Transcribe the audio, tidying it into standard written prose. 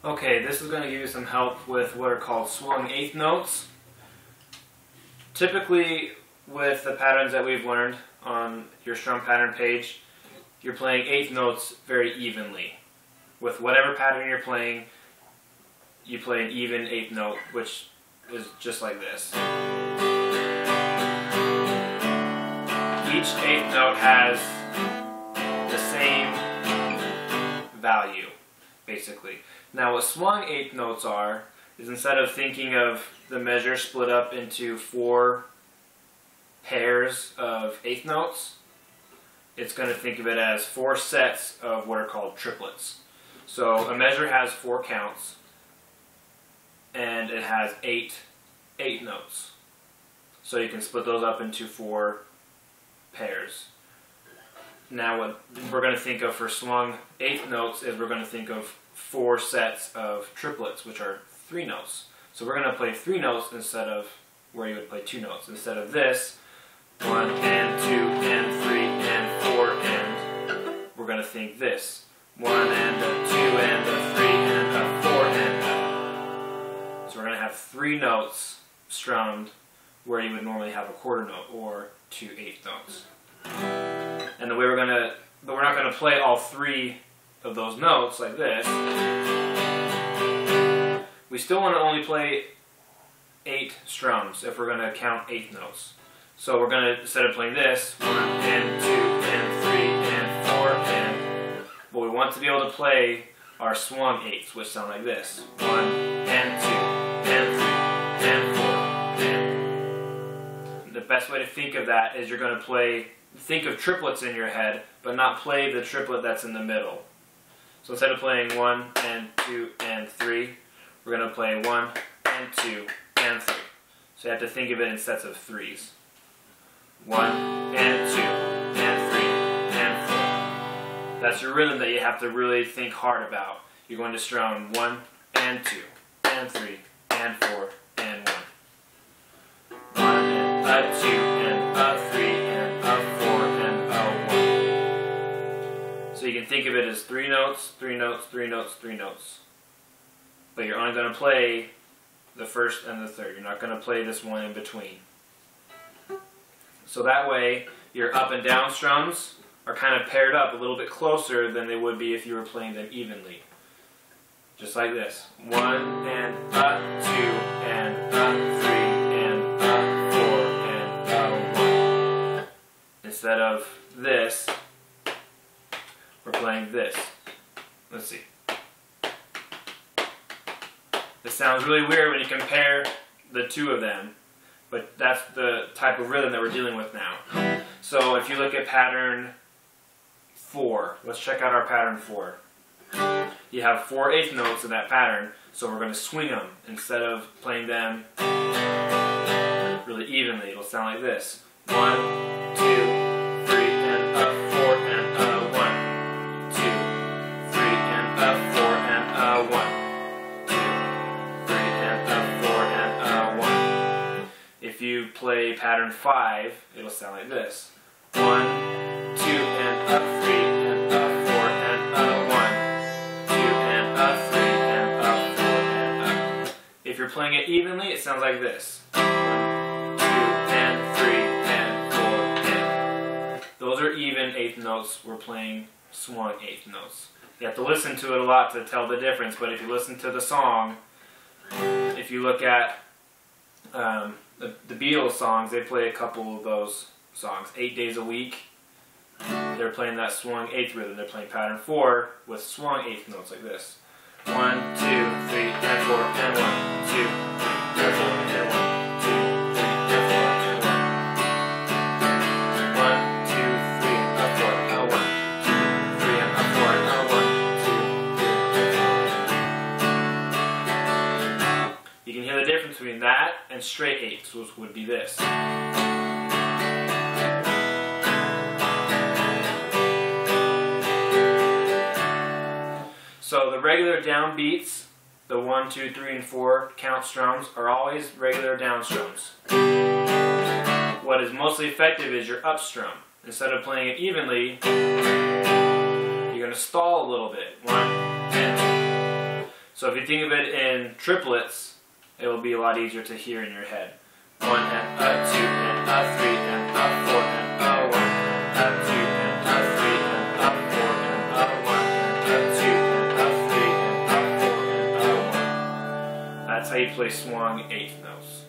Okay, this is going to give you some help with what are called swung eighth notes. Typically, with the patterns that we've learned on your strum pattern page, you're playing eighth notes very evenly. With whatever pattern you're playing, you play an even eighth note, which is just like this. Each eighth note has the same value, basically. Now what swung eighth notes are, is instead of thinking of the measure split up into 4 pairs of eighth notes, it's going to think of it as 4 sets of what are called triplets. So a measure has 4 counts, and it has 8 eighth notes. So you can split those up into 4 pairs. Now what we're going to think of for swung eighth notes is we're going to think of 4 sets of triplets, which are 3 notes. So we're going to play 3 notes instead of where you would play 2 notes. Instead of this, 1 and 2 and 3 and 4 and, we're going to think this. 1 and a 2 and a 3 and a 4 and a. So we're going to have 3 notes strummed where you would normally have a quarter note or 2 eighth notes. And the way but we're not going to play all 3 of those notes like this. We still want to only play 8 strums if we're going to count eighth notes. So we're going to, instead of playing this, 1 and 2 and 3 and 4 and, but we want to be able to play our swung eighths, which sound like this. 1 and 2 and 3 and 4 and. The best way to think of that is you're going to think of triplets in your head, but not play the triplet that's in the middle. So instead of playing 1 and 2 and 3, we're going to play 1 and 2 and 3. So you have to think of it in sets of 3s. 1 and 2 and 3 and 4. That's your rhythm that you have to really think hard about. You're going to strum 1 and 2 and 3 and 4 and 1. 1 and a 2 and a 3 and a 4 and a 1. So you can think of it as 3 notes, 3 notes, 3 notes, 3 notes. But you're only going to play the first and the third. You're not going to play this one in between. So that way, your up and down strums are kind of paired up a little bit closer than they would be if you were playing them evenly. Just like this. 1 and a 2 and a 3 and a 4 and a 1. Instead of this, we're playing this. Let's see. It sounds really weird when you compare the 2 of them, but that's the type of rhythm that we're dealing with now. So if you look at pattern 4, let's check out our pattern 4. You have 4 eighth notes in that pattern, so we're going to swing them. Instead of playing them really evenly, it'll sound like this. 1, 2, 3 and a 4 and a 1. 2, 3 and a 4 and a 1. If you play pattern 5, it'll sound like this. 1, 2 and a 3 and a 4 and a 1. 2 and a 3 and a 4 and a. If you're playing it evenly, it sounds like this. 1, 2 and 3 and 4 and. Those are even eighth notes. We're playing swung eighth notes. You have to listen to it a lot to tell the difference, but if you listen to the song, if you look at the Beatles songs, they play a couple of those songs. 8 days a week, they're playing that swung eighth rhythm. They're playing pattern 4 with swung eighth notes like this. 1, 2, 3, and 4, and 1, 2, 3, and 4, and 1, 2, 3, and 4, and 1. 1, 2, 3, and 4, and 1, 2, 3, and 4, and 1, 2, 3, and 4. You can hear the difference between that and straight eighths, which would be this. So the regular downbeats, the 1, 2, 3, and 4 count strums, are always regular down strums. What is mostly effective is your up strum. Instead of playing it evenly, you're going to stall a little bit. 1 and 2. So if you think of it in triplets, it will be a lot easier to hear in your head. 1 and a 2 and a 3 and a 4 and a 1 and a 2 and a 3 and a 4 and a 1 and a 2 and a 3 and a 4 and a 1. That's how you play swung eighth notes.